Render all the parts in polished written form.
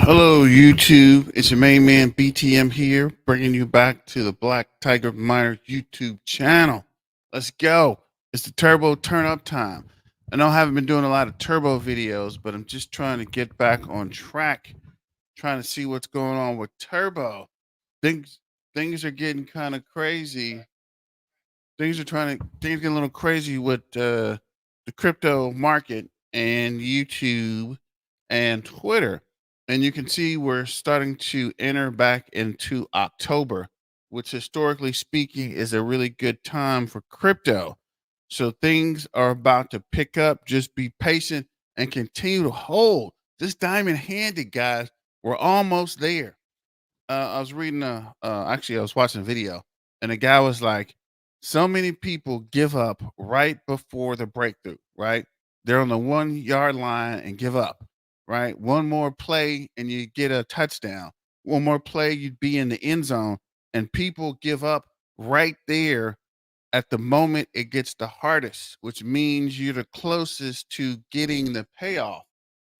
Hello, YouTube. It's your main man BTM here, bringing you back to the Black Tiger Miner YouTube channel. Let's go. It's the turbo turn up time. I know I haven't been doing a lot of turbo videos, but I'm just trying to get back on track, trying to see what's going on with turbo. Things things are getting kind of crazy. Things getting a little crazy with the crypto market and YouTube and Twitter. And you can see we're starting to enter back into October, which historically speaking is a really good time for crypto. So things are about to pick up. Just be patient and continue to hold. This diamond handed, guys. We're almost there. I was reading actually I was watching a video, and the guy was like, so many people give up right before the breakthrough, right? They're on the 1 yard line and give up, right? One more play and you get a touchdown. One more play, you'd be in the end zone, and people give up right there at the moment it gets the hardest, which means you're the closest to getting the payoff.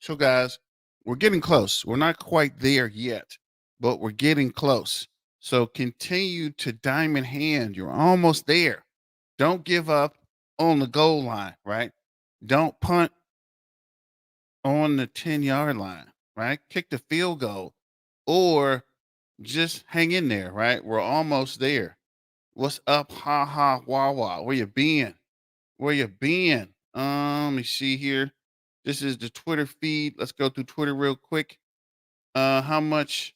So, guys, we're getting close. We're not quite there yet, but we're getting close. So, continue to diamond hand. You're almost there. Don't give up on the goal line, right? Don't punt on the 10-yard line, right? Kick the field goal or just hang in there, right? We're almost there. What's up? Ha ha, wah wah. Where you been? Where you been? Let me see here. This is the Twitter feed. Let's go through Twitter real quick. How much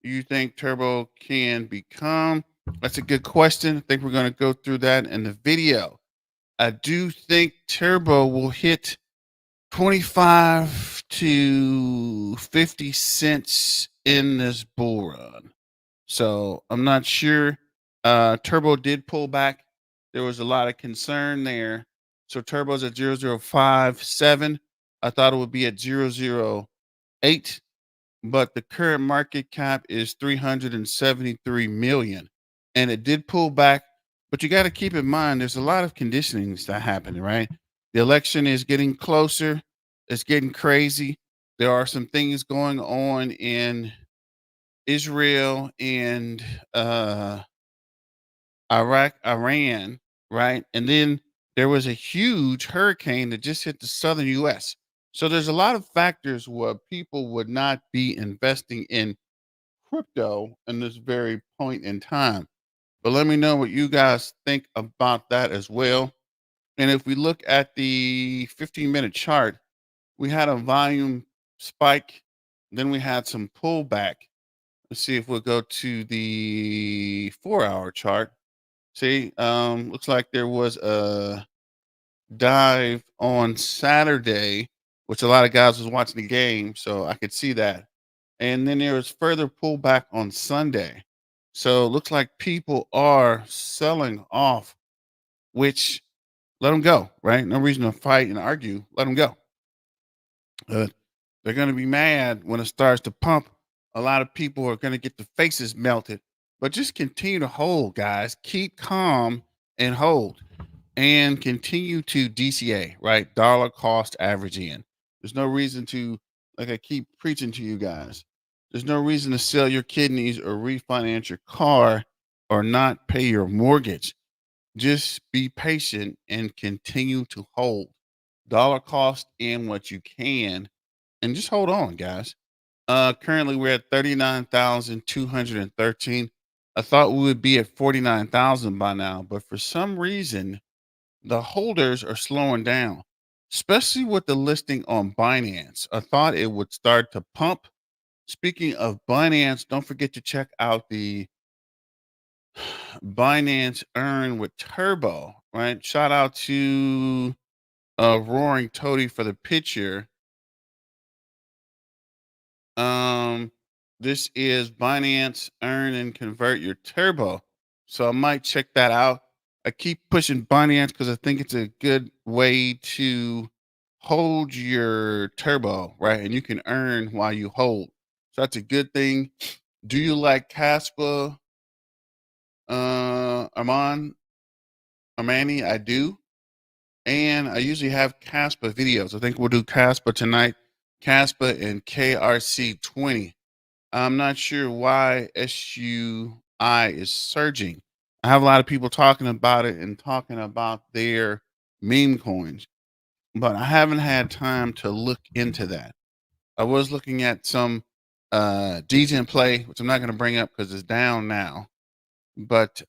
you think Turbo can become? That's a good question. I think we're going to go through that in the video. I do think Turbo will hit 25 to 50 cents in this bull run. So I'm not sure. Turbo did pull back. There was a lot of concern there. So Turbo's at 0057. I thought it would be at 008, but the current market cap is 373 million. And it did pull back, but you got to keep in mind there's a lot of conditionings that happen, right? The election is getting closer, it's getting crazy. There are some things going on in Israel and Iraq, Iran, right? And then there was a huge hurricane that just hit the southern US. So there's a lot of factors where people would not be investing in crypto in this very point in time. But let me know what you guys think about that as well. And if we look at the 15-minute chart, we had a volume spike, then we had some pullback. Let's see if we'll go to the 4-hour chart. See, looks like there was a dive on Saturday, which a lot of guys was watching the game, so I could see that. And then there was further pullback on Sunday. So it looks like people are selling off, which let them go, right? No reason to fight and argue. Let them go. They're going to be mad when it starts to pump. A lot of people are going to get the faces melted, but just continue to hold, guys. Keep calm and hold and continue to DCA, right? Dollar cost average in. There's no reason to, like I keep preaching to you guys, there's no reason to sell your kidneys or refinance your car or not pay your mortgage. Just be patient and continue to hold. Dollar cost in what you can and just hold on, guys. Currently we're at 39,213. I thought we would be at 49,000 by now, but for some reason, the holders are slowing down, especially with the listing on Binance. I thought it would start to pump. Speaking of Binance, don't forget to check out the Binance Earn with Turbo, right? Shout out to Roaring Toady for the picture. Um, this is Binance Earn and Convert Your Turbo. So I might check that out. I keep pushing Binance because I think it's a good way to hold your turbo, right? And you can earn while you hold. So that's a good thing. Do you like Kaspa? Armani? I do. And I usually have Kaspa videos. I think we'll do Kaspa tonight. Kaspa and KRC20. I'm not sure why SUI is surging. I have a lot of people talking about it and talking about their meme coins, but I haven't had time to look into that. I was looking at some DJ play, which I'm not going to bring up because it's down now. But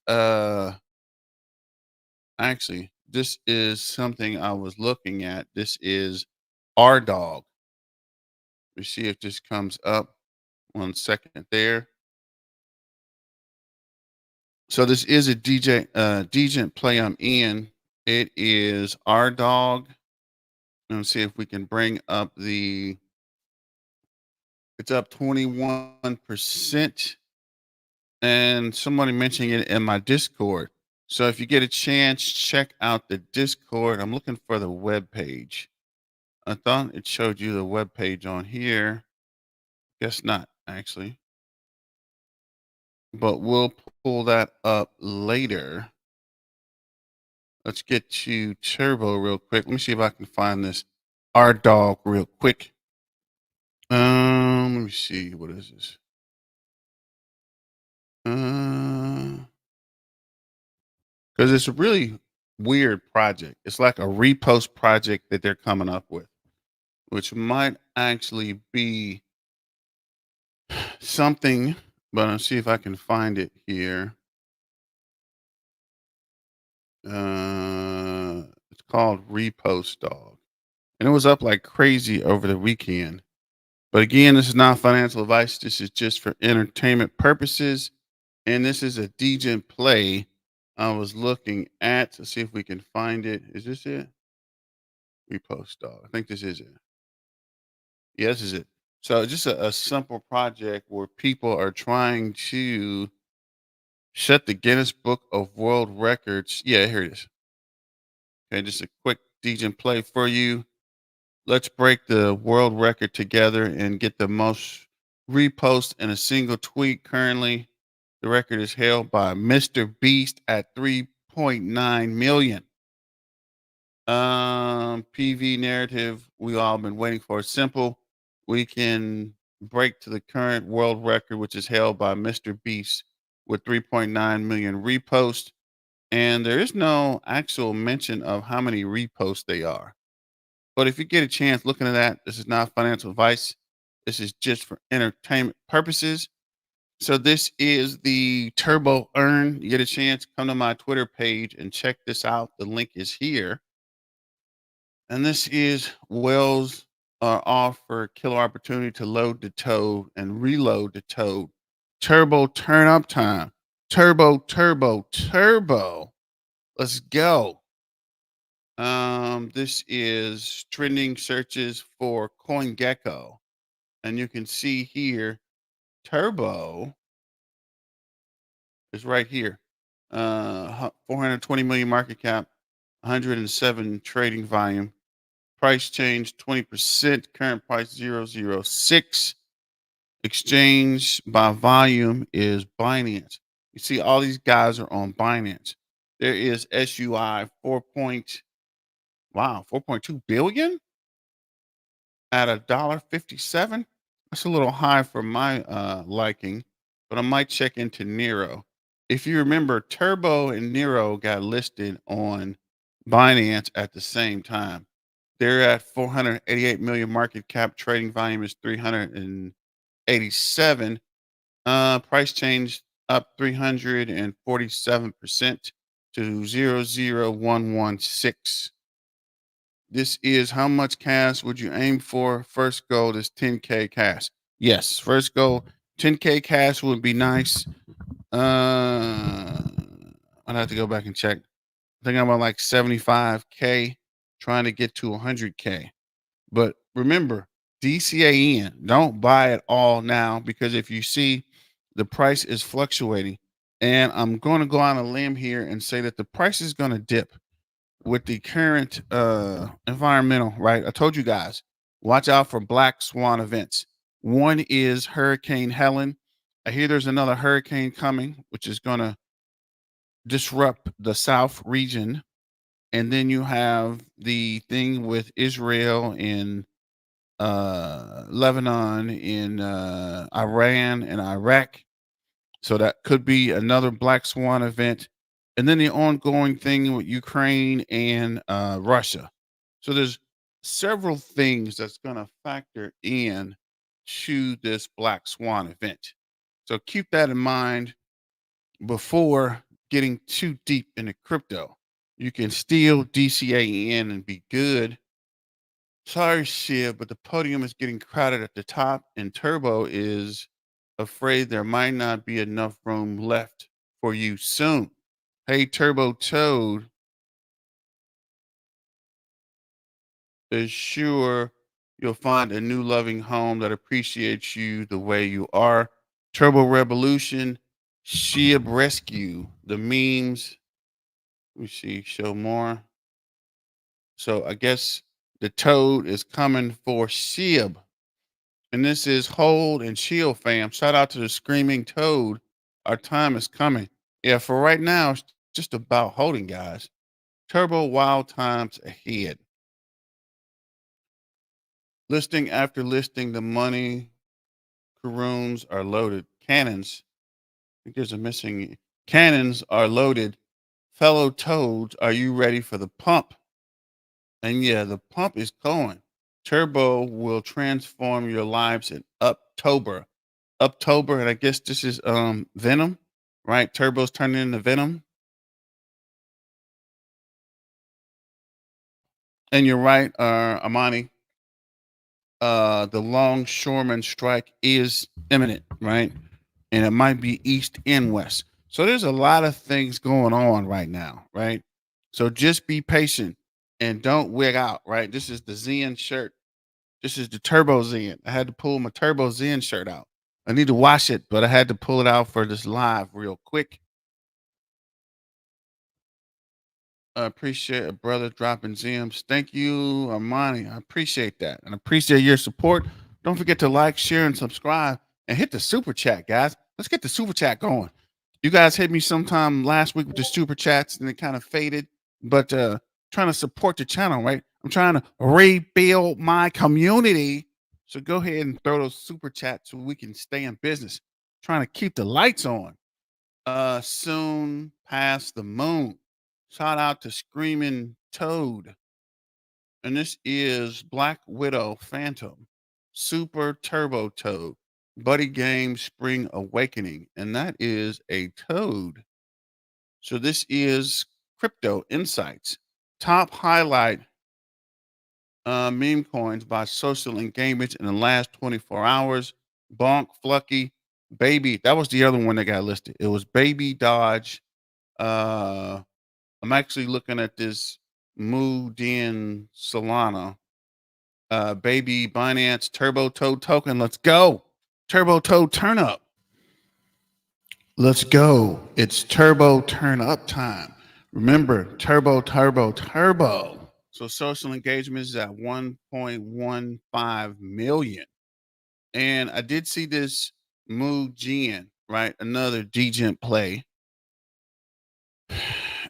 actually, this is something I was looking at. This is R Dog. Let me see if this comes up. 1 second there. So this is a DJ play I'm in. It is R Dog. Let's see if we can bring up the. It's up 21%, and somebody mentioning it in my Discord. So if you get a chance, check out the Discord. I'm looking for the web page. I thought it showed you the web page on here. Guess not, actually. But we'll pull that up later. Let's get to Turbo real quick. Let me see if I can find this R Dog real quick. Let me see. What is this? Because it's a really weird project. It's like a repost project that they're coming up with, which might actually be something, but I'll see if I can find it here. It's called Repost Dog, and it was up like crazy over the weekend. But again, this is not financial advice. This is just for entertainment purposes, and this is a DJ play I was looking at to see if we can find it. Is this it? Repost Dog. I think this is it. Yeah, this is it. So just a simple project where people are trying to set the Guinness Book of World Records. Yeah, here it is. Okay, just a quick DJ play for you. Let's break the world record together and get the most reposts in a single tweet. Currently, the record is held by Mr. Beast at 3.9 million. PV narrative we all been waiting for. Simple. We can break to the current world record, which is held by Mr. Beast with 3.9 million reposts. And there is no actual mention of how many reposts they are. But if you get a chance looking at that, this is not financial advice. This is just for entertainment purposes. So this is the Turbo Earn. You get a chance, come to my Twitter page and check this out. The link is here. And this is Wells offer killer opportunity to load the toad and reload the toad. Turbo turn up time. Turbo, turbo, turbo. Let's go. This is trending searches for CoinGecko. And you can see here, Turbo is right here. 420 million market cap, 107 trading volume. Price change 20%. Current price 006. Exchange by volume is Binance. You see, all these guys are on Binance. There is SUI 4.2 billion at $1.57. That's a little high for my liking, but I might check into Nero. If you remember, Turbo and Nero got listed on Binance at the same time. They're at 488 million market cap. Trading volume is 387. Price change up 347% to 00116. This is how much cash would you aim for? First goal is 10K cash. Yes, first goal 10K cash would be nice. I'd have to go back and check. I think I'm at like 75K, trying to get to 100K. But remember, DCAN, don't buy it all now because if you see the price is fluctuating, and I'm going to go on a limb here and say that the price is going to dip with the current environmental, right? I told you guys, watch out for black swan events. One is Hurricane Helen. I hear there's another hurricane coming, which is going to disrupt the South region. And then you have the thing with Israel and Lebanon, in Iran and Iraq. So that could be another black swan event. And then the ongoing thing with Ukraine and Russia. So there's several things that's going to factor in to this black swan event. So keep that in mind before getting too deep into crypto. You can steal DCA in and be good. Sorry, Shia, but the podium is getting crowded at the top, and Turbo is afraid there might not be enough room left for you soon. Hey, Turbo Toad is sure you'll find a new loving home that appreciates you the way you are. Turbo Revolution, Shib Rescue, the memes. Let me see, show more. So I guess the Toad is coming for Shib. And this is Hold and Shield fam. Shout out to the Screaming Toad. Our time is coming. Yeah, for right now, it's just about holding, guys. Turbo wild times ahead. Listing after listing, the money caroons are loaded. Cannons. I think there's a missing. Cannons are loaded. Fellow toads, are you ready for the pump? And yeah, the pump is going. Turbo will transform your lives in October. October, and I guess this is Venom, right? Turbo's turning into Venom. And you're right, Amani. The longshoreman strike is imminent, right? And it might be east and west. So there's a lot of things going on right now, right? So just be patient and don't wig out, right? This is the Zen shirt. This is the Turbo Zen. I had to pull my Turbo Zen shirt out. I need to wash it, but I had to pull it out for this live real quick. I appreciate a brother dropping gems. Thank you, Armani. I appreciate that. And I appreciate your support. Don't forget to like, share, and subscribe and hit the super chat, guys. Let's get the super chat going. You guys hit me sometime last week with the super chats and it kind of faded, but trying to support the channel, right? I'm trying to rebuild my community. So go ahead and throw those super chats so we can stay in business. Trying to keep the lights on. Soon past the moon. Shout out to Screaming Toad. And this is Black Widow Phantom, Super Turbo Toad, Buddy Game Spring Awakening. And that is a toad. So this is Crypto Insights. Top highlight meme coins by social engagement in the last 24 hours. Bonk, Flucky, Baby. That was the other one that got listed. It was Baby Dodge. Uh, I'm actually looking at this moved in Solana. Baby Binance Turbo Toad token. Let's go. Turbo Toad turn up. Let's go. It's turbo turn up time. Remember, turbo, turbo, turbo. So social engagement is at 1.15 million. And I did see this move Gen, right? Another Dgent play.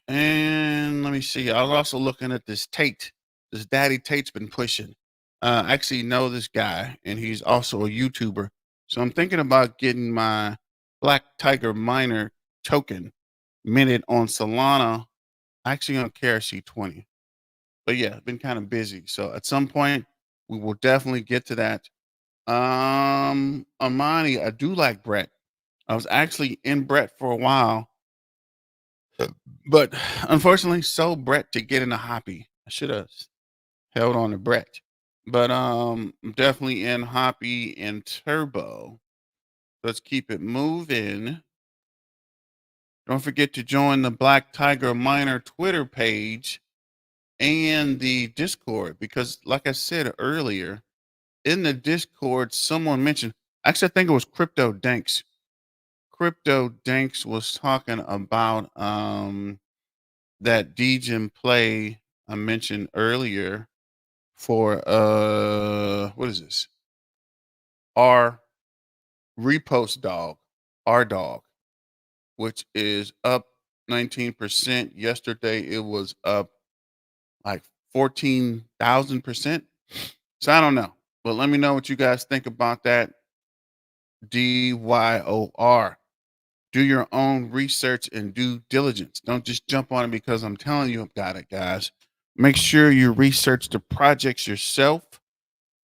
And let me see. I was also looking at this Tate. This Daddy Tate's been pushing. I actually know this guy, and he's also a YouTuber. So I'm thinking about getting my Black Tiger Miner token minted on Solana, actually on KRC20. But yeah, I've been kind of busy. So at some point, we will definitely get to that. Amani, I do like Brett. I was actually in Brett for a while, but unfortunately, sold Brett to get in a Hoppy. I should have held on to Brett. But I'm definitely in Hoppy and Turbo. Let's keep it moving. Don't forget to join the Black Tiger Miner Twitter page and the Discord because, like I said earlier, in the Discord, someone mentioned, actually, I think it was Crypto Danks. Crypto Danks was talking about that Degen play I mentioned earlier for what is this? R repost dog, R dog, which is up 19%. Yesterday it was up like 14,000%. So I don't know. But let me know what you guys think about that. DYOR. Do your own research and due diligence. Don't just jump on it because I'm telling you about it, guys. Make sure you research the projects yourself.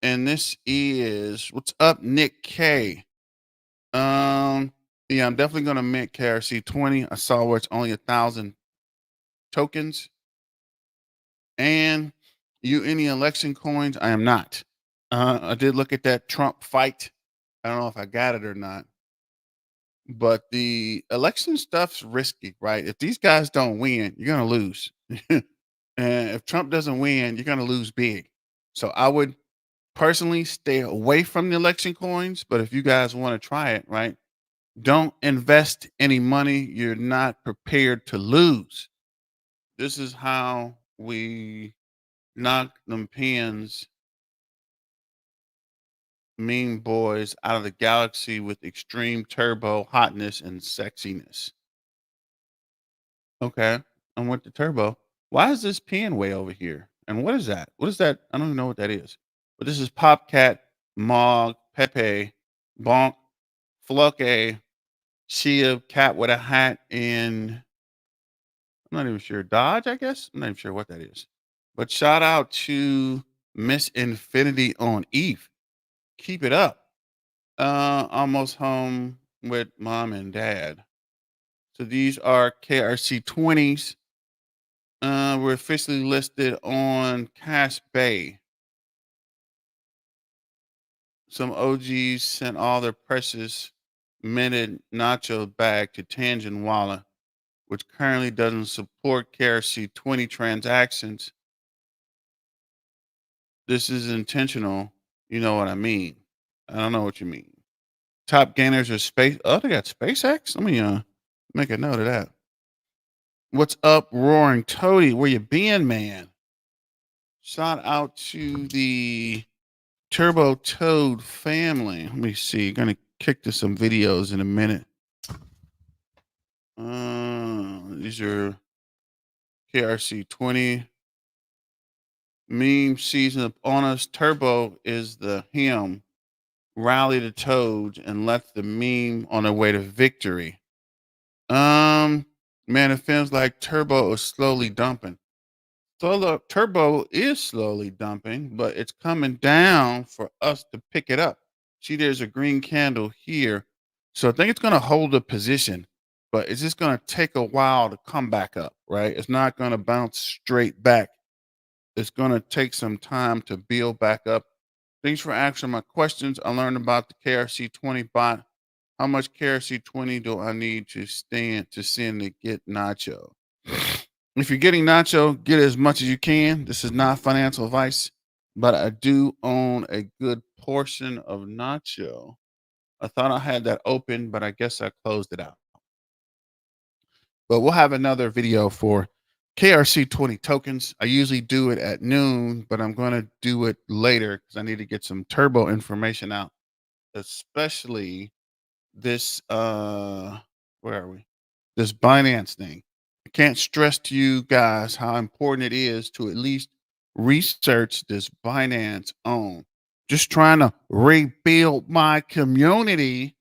And this is what's up, Nick K. Yeah, I'm definitely gonna mint KRC20. I saw where it's only 1,000 tokens. And you any election coins? I am not. I did look at that Trump fight. I don't know if I got it or not. But the election stuff's risky, right? If these guys don't win, you're gonna lose. And if Trump doesn't win, you're gonna lose big. So I would personally stay away from the election coins. But if you guys want to try it, right? Don't invest any money you're not prepared to lose. This is how we knock them pins mean boys out of the galaxy with extreme turbo hotness and sexiness. Okay. I'm with the turbo. Why is this pin way over here? And what is that? What is that? I don't even know what that is. But this is Popcat, Mog, Pepe, Bonk, Fluke, Shia, Cat with a hat, and I'm not even sure. Dodge, I guess? I'm not even sure what that is. But shout out to Miss Infinity on Eve. Keep it up. Almost home with mom and dad. So these are KRC20s. We're officially listed on Cash Bay. Some OGs sent all their precious minted nacho bag to Tangent Wallet, which currently doesn't support KRC20 transactions. This is intentional. You know what I mean. I don't know what you mean. Top gainers are space. Oh, they got SpaceX. Let me make a note of that. What's up, Roaring Toady? Where you been, man? Shout out to the Turbo Toad family. Let me see. Gonna kick to some videos in a minute. These are KRC20 meme season on us. Turbo is the him. Rally the toads and let the meme on their way to victory. Um, Man, it feels like Turbo is slowly dumping. Turbo is slowly dumping, but it's coming down for us to pick it up. See, there's a green candle here. So I think it's going to hold a position, but it's just going to take a while to come back up, right? It's not going to bounce straight back. It's going to take some time to build back up. Thanks for answering my questions. I learned about the KRC20 bot. How much KRC20 do I need to send to get Nacho? If you're getting Nacho, get as much as you can. This is not financial advice, but I do own a good portion of Nacho. I thought I had that open, but I guess I closed it out. But we'll have another video for KRC20 tokens. I usually do it at noon, but I'm going to do it later because I need to get some turbo information out, especially this where are we? This Binance thing. I can't stress to you guys how important it is to at least research this Binance own. Just trying to rebuild my community.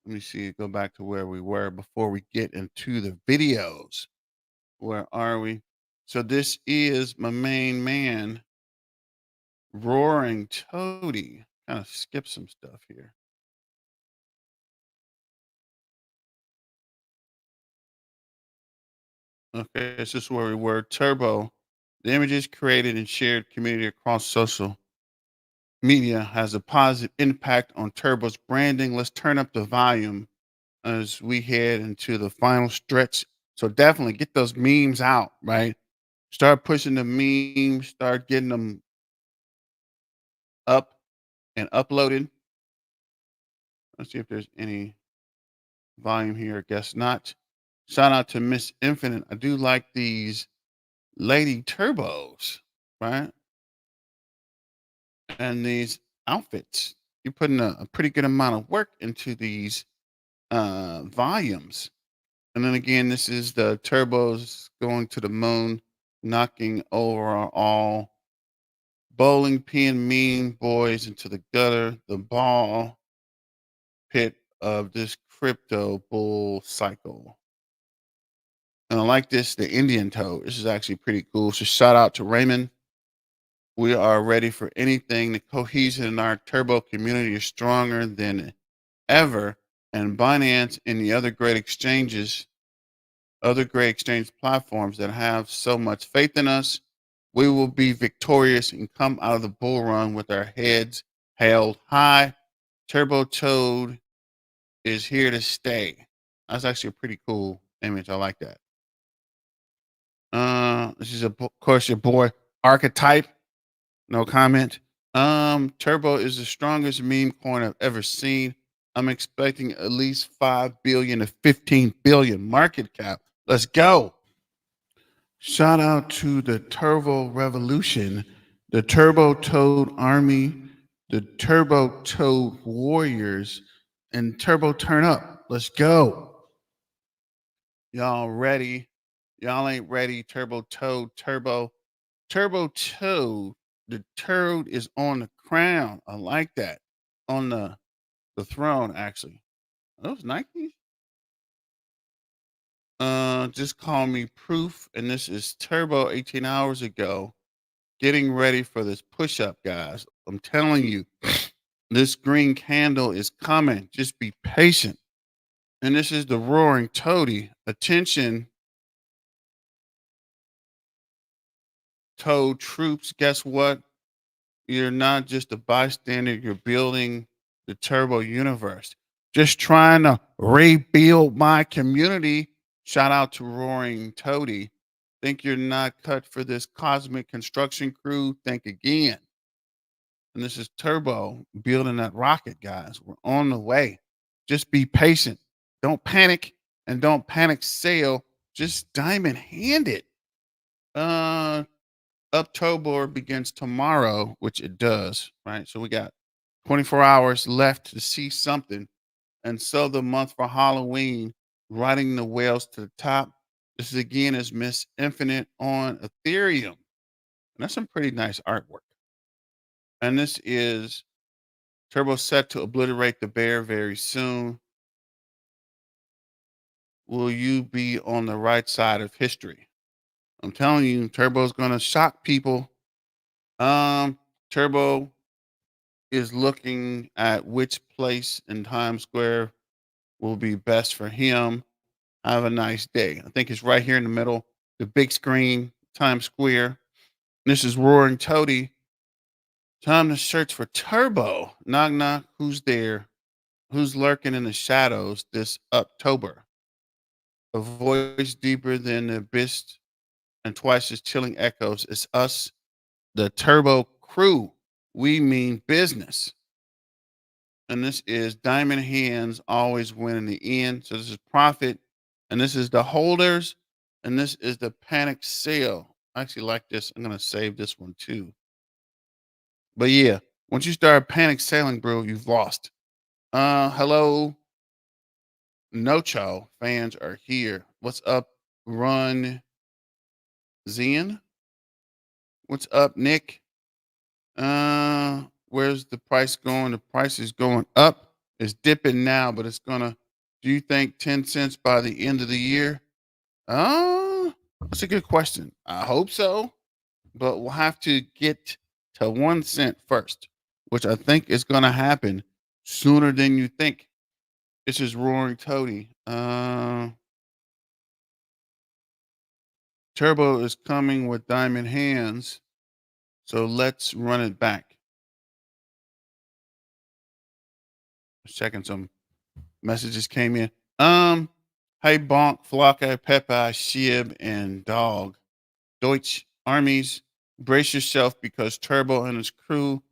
Let me see, go back to where we were before we get into the videos. Where are we? So this is my main man, Roaring Toady. Kind of skip some stuff here. Okay, this is where we were. Turbo. The images created and shared community across social media has a positive impact on Turbo's branding. Let's turn up the volume as we head into the final stretch. So definitely get those memes out, right? Start pushing the memes, start getting them up and uploaded. Let's see if there's any volume here. I guess not. Shout out to Miss Infinite. I do like these lady turbos, right? And these outfits. You're putting a pretty good amount of work into these volumes. And then again, this is the turbos going to the moon, knocking over all Bowling pin mean boys into the gutter, the ball pit of this crypto bull cycle. And I like this, the Indian toad. This is actually pretty cool. So shout out to Raymond. We are ready for anything. The cohesion in our turbo community is stronger than ever. And Binance and the other great exchange platforms that have so much faith in us, we will be victorious and come out of the bull run with our heads held high. Turbo Toad is here to stay. That's actually a pretty cool image. I like that. This is of course your boy Archetype. No comment. Turbo is the strongest meme coin I've ever seen. I'm expecting at least 5 billion to 15 billion market cap. Let's go. Shout out to the Turbo Revolution, the Turbo Toad Army, the Turbo Toad Warriors, and Turbo Turn Up. Let's go. Y'all ready? Y'all ain't ready. Turbo Toad. The toad is on the crown. I like that. On the throne, actually. Are those Nikes? Just call me proof. And this is Turbo 18 hours ago. Getting ready for this push up, guys. I'm telling you, this green candle is coming. Just be patient. And this is the roaring toady. Attention, toad troops. Guess what? You're not just a bystander, you're building the turbo universe. Just trying to rebuild my community. Shout out to Roaring Toady. Think you're not cut for this cosmic construction crew? Think again. And this is Turbo building that rocket, guys. We're on the way. Just be patient. Don't panic and don't panic sail. Just diamond hand it. Uh, October begins tomorrow, which it does, right? So we got 24 hours left to see something. And so the month for Halloween, riding the whales to the top. This is again is Miss Infinite on Ethereum. And that's some pretty nice artwork. And this is Turbo set to obliterate the bear very soon. Will you be on the right side of history? I'm telling you, Turbo's gonna shock people. Turbo is looking at which place in Times Square will be best for him. Have a nice day. I think it's right here in the middle, the big screen, Times Square. This is Roaring Toady. Time to search for Turbo. Knock, knock. Who's there? Who's lurking in the shadows this October? A voice deeper than the abyss and twice as chilling echoes. It's us, the Turbo crew. We mean business. And this is Diamond Hands always win in the end. So this is profit, and this is the holders, and this is the panic sale. I actually like this. I'm gonna save this one too. But yeah, once you start panic selling, bro, you've lost. Hello, Nocho fans are here. What's up, Run Zen? What's up, Nick? Where's the price going? The price is going up. It's dipping now, but it's gonna. Do you think 10 cents by the end of the year? Uh, that's a good question. I hope so, but we'll have to get to 1 cent first, which I think is gonna happen sooner than you think. This is Roaring Toady. Turbo is coming with diamond hands, so let's run it back. Just checking some messages came in. Hey Bonk, Flocka, Peppa, Shib, and Dog. Deutsch armies, brace yourself because Turbo and his crew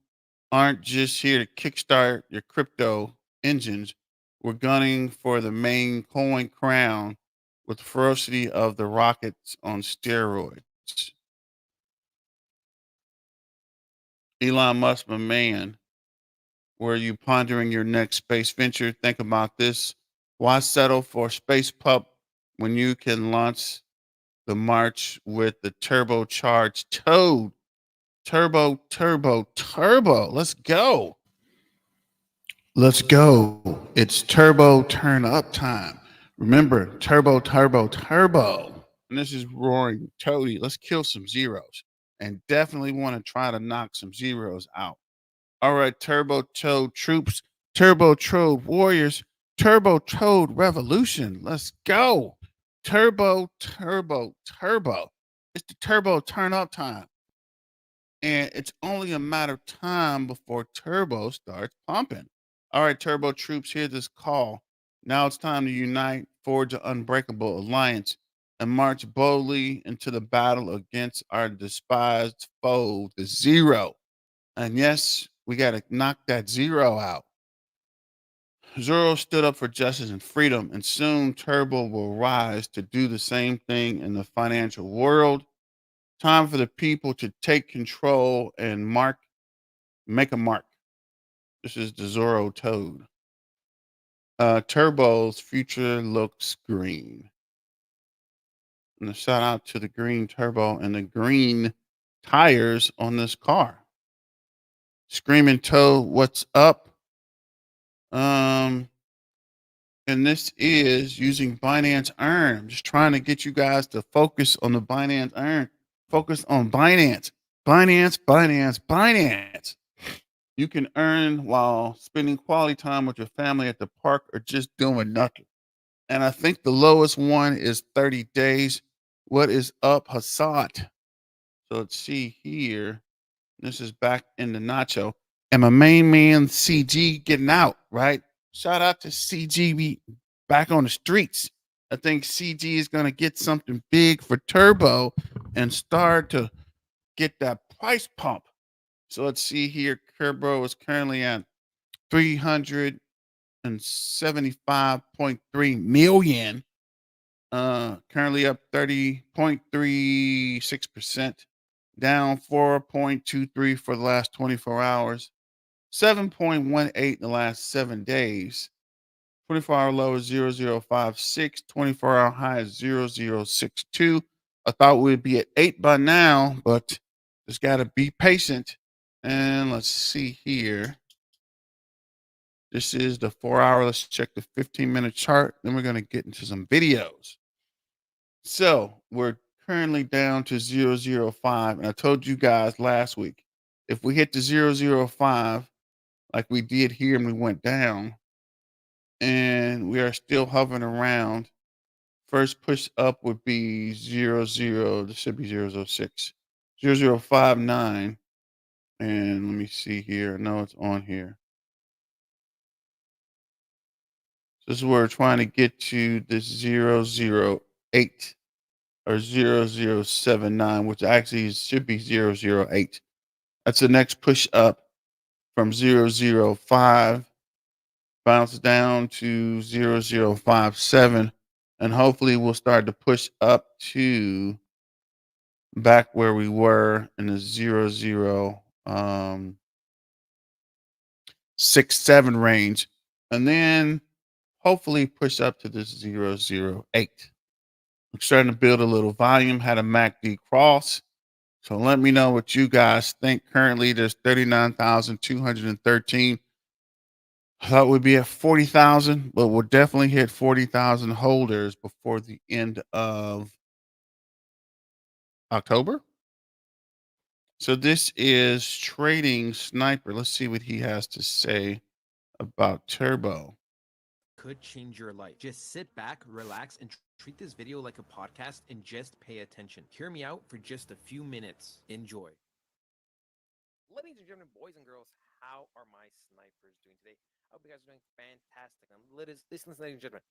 aren't just here to kickstart your crypto engines. We're gunning for the main coin crown with the ferocity of the rockets on steroids. Elon Musk, my man, were you pondering your next space venture? Think about this. Why settle for space pup when you can launch the march with the turbocharged toad? Turbo, turbo, turbo. Let's go. Let's go. It's turbo turn up time. Remember, turbo, turbo, turbo. And this is roaring toady. Let's kill some zeros. And definitely want to try to knock some zeros out. All right, Turbo Toad troops, Turbo Toad warriors, Turbo Toad revolution. Let's go. Turbo, turbo, turbo. It's the turbo turn up time. And it's only a matter of time before Turbo starts pumping. All right, Turbo troops, hear this call. Now it's time to unite, forge an unbreakable alliance, and march boldly into the battle against our despised foe, the zero. And yes, we got to knock that zero out. Zero stood up for justice and freedom, and soon Turbo will rise to do the same thing in the financial world. Time for the people to take control and make a mark. This is the Zorro Toad. Turbo's future looks green. And a shout out to the green turbo and the green tires on this car. Screaming Toad, what's up? Um, and this is using Binance Earn. I'm just trying to get you guys to focus on the Binance Earn. Focus on Binance. Binance, Binance, Binance. You can earn while spending quality time with your family at the park or just doing nothing. And I think the lowest one is 30 days. What is up, Hassad? So let's see here. This is back in the nacho. And my main man, CG, getting out, right? Shout out to CG back on the streets. I think CG is going to get something big for Turbo and start to get that price pump. So let's see here. Turbo is currently at 375.3 million. Currently up 30.36%, down 4.23 for the last 24 hours, 7.18 in the last 7 days. 24-hour low is 0056, 24-hour high is 0062. I thought we'd be at 8 by now, but just got to be patient. And let's see here. This is the 4 hour. Let's check the 15-minute chart. Then we're going to get into some videos. So we're currently down to 005. And I told you guys last week, if we hit the 005, like we did here and we went down, and we are still hovering around, first push up would be 00. This should be 006, 0059. And let me see here. No, it's on here. So this is where we're trying to get to this 008 or 0079, which actually should be 008. That's the next push up from 005, bounce down to 0057, and hopefully we'll start to push up to back where we were in the 0067 range, and then hopefully push up to this 008. I'm starting to build a little volume, had a MACD cross. So let me know what you guys think. Currently, there's 39,213. I thought we'd be at 40,000, but we'll definitely hit 40,000 holders before the end of October. So this is Trading Sniper. Let's see what he has to say about Turbo. Could change your life. Just sit back, relax, and treat this video like a podcast and just pay attention. Hear me out for just a few minutes. Enjoy. Ladies and gentlemen, boys and girls, how are my snipers doing today? I hope you guys are doing fantastic. Listen, ladies and gentlemen.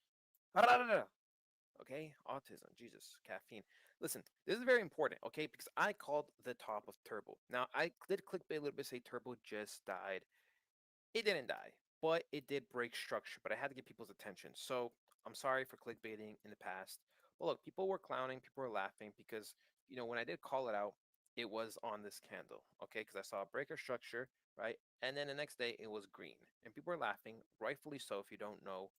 Okay, autism, Jesus, caffeine. Listen, this is very important, okay, because I called the top of Turbo. Now, I did clickbait a little bit, say Turbo just died. It didn't die, but it did break structure. But I had to get people's attention. So I'm sorry for clickbaiting in the past. But look, people were clowning, people were laughing because when I did call it out, it was on this candle, okay? Because I saw a breaker structure, right? And then the next day it was green, and people were laughing, rightfully so. If you don't know,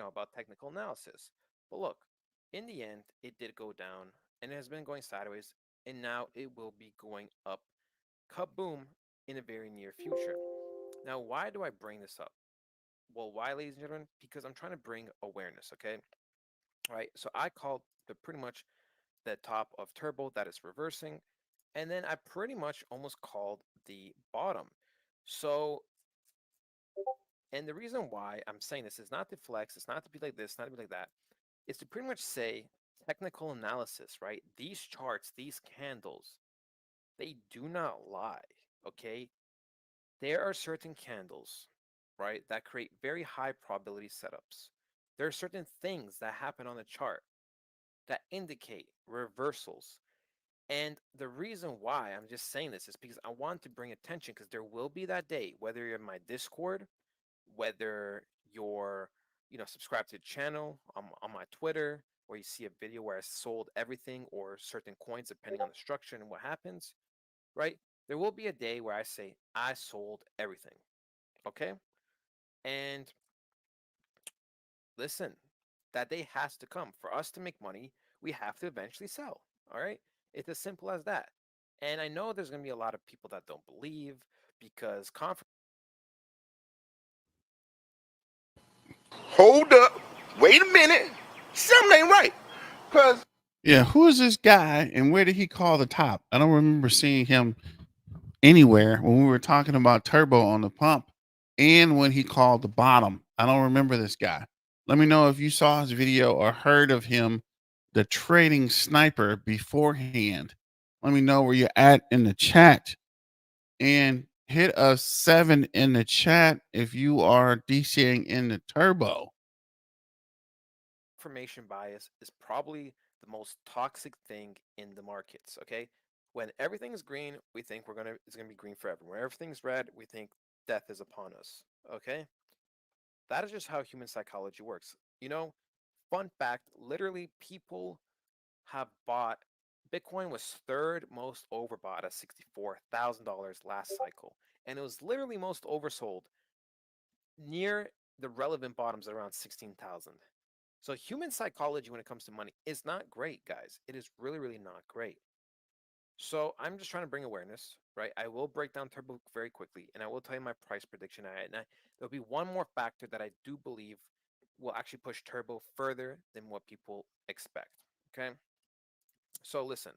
about technical analysis. But look, in the end, it did go down, and it has been going sideways, and now it will be going up kaboom in a very near future. Now, why do I bring this up? Well, why, ladies and gentlemen? Because I'm trying to bring awareness, okay? All right, so I called the pretty much the top of turbo that is reversing, and then I pretty much almost called the bottom. So, and the reason why I'm saying this is not to flex, it's not to be like this, not to be like that, is to pretty much say technical analysis, right? These charts, these candles, they do not lie, okay? There are certain candles, right, that create very high probability setups. There are certain things that happen on the chart that indicate reversals. And the reason why I'm just saying this is because I want to bring attention because there will be that day, whether you're in my Discord, whether you're, subscribed to the channel on my Twitter, or you see a video where I sold everything or certain coins, depending on the structure and what happens, right? There will be a day where I say, I sold everything. Okay. And listen, that day has to come. For us to make money, we have to eventually sell. All right. It's as simple as that. And I know there's going to be a lot of people that don't believe because Hold up. Wait a minute. Something ain't right. Because Yeah, who is this guy and where did he call the top? I don't remember seeing him anywhere when we were talking about turbo on the pump and when he called the bottom. I don't remember this guy. Let me know if you saw his video or heard of him, the trading sniper, beforehand. Let me know where you're at in the chat and hit a 7 in the chat if you are DCing in the turbo. confirmation bias is probably the most toxic thing in the markets. Okay. When everything is green, we think it's gonna be green forever. When everything's red, we think death is upon us. Okay. That is just how human psychology works. Fun fact, literally people have bought Bitcoin was third most overbought at $64,000 last cycle. And it was literally most oversold near the relevant bottoms at around 16,000. So human psychology when it comes to money is not great, guys. It is really, really not great. So I'm just trying to bring awareness, right? I will break down Turbo very quickly, and I will tell you my price prediction. There'll be one more factor that I do believe will actually push Turbo further than what people expect. Okay. So listen,